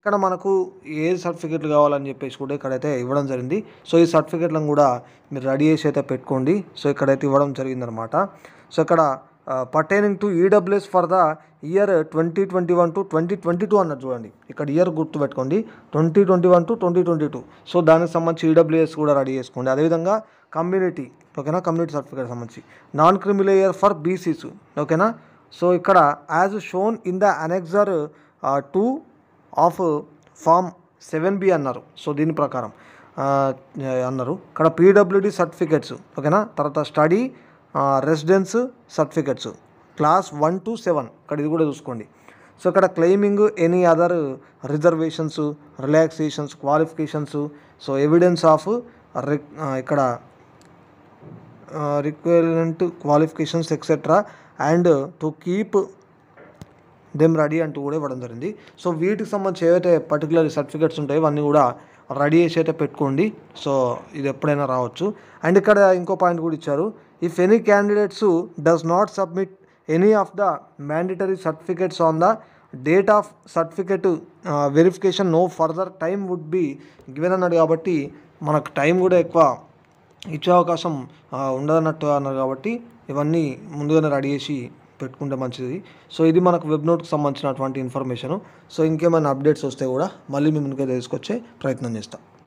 ఇక్కడ మనకు ఏ సర్టిఫికేట్లు కావాలని చెప్పేసి కూడా ఇక్కడైతే ఇవ్వడం జరిగింది. సో ఈ సర్టిఫికేట్లను కూడా మీరు రెడీ చేసి అయితే పెట్టుకోండి. సో ఇక్కడైతే ఇవ్వడం జరిగిందనమాట. సో ఇక్కడ pertaining to EWS for the year 2021 to 2022 అన్నది చూడండి. ఇక్కడ ఇయర్ గుర్తు పెట్టుకోండి, 2021 to 2022. సో దానికి సంబంధించి ఈడబ్ల్యూఎస్ కూడా రెడీ చేసుకోండి. అదేవిధంగా కమ్యూనిటీ, ఓకేనా, కమ్యూనిటీ సర్టిఫికేట్ సంబంధించి non criminal year for BCs, ఓకేనా. సో ఇక్కడ as shown in the annexure 2 of form 7B అన్నారు. సో దీని ప్రకారం అన్నారు. ఇక్కడ పీడబ్ల్యూడి సర్టిఫికేట్స్, ఓకేనా. తర్వాత study residence certificates class 1 to 7, ఇక్కడ ఇది కూడా చూసుకోండి. సో ఇక్కడ claiming any other reservations, relaxations, qualifications, so evidence of ఇక్కడ requirement qualifications etcetera and to keep them ready అంటూ కూడా ఇవ్వడం జరిగింది. సో వీటికి సంబంధించి ఏవైతే పర్టికులర్ సర్టిఫికేట్స్ ఉంటాయో ఇవన్నీ కూడా రెడీ చేసి అయితే పెట్టుకోండి. సో ఇది ఎప్పుడైనా రావచ్చు. అండ్ ఇక్కడ ఇంకో పాయింట్ కూడా ఇచ్చారు. If any candidates does not submit any of the mandatory certificates on the date of certificate verification no further time would be given అన్నాడు. కాబట్టి మనకు టైం కూడా ఎక్కువ ఇచ్చే అవకాశం ఉండదన్నట్టు అన్నారు. కాబట్టి ఇవన్నీ ముందుగానే రెడీ చేసి పెట్టుకుంటే మంచిది. సో ఇది మనకు వెబ్ నోట్కి సంబంధించినటువంటి ఇన్ఫర్మేషను. సో ఇంకేమైనా అప్డేట్స్ వస్తే కూడా మళ్ళీ మీ ముందుకే తీసుకొచ్చే ప్రయత్నం చేస్తాం.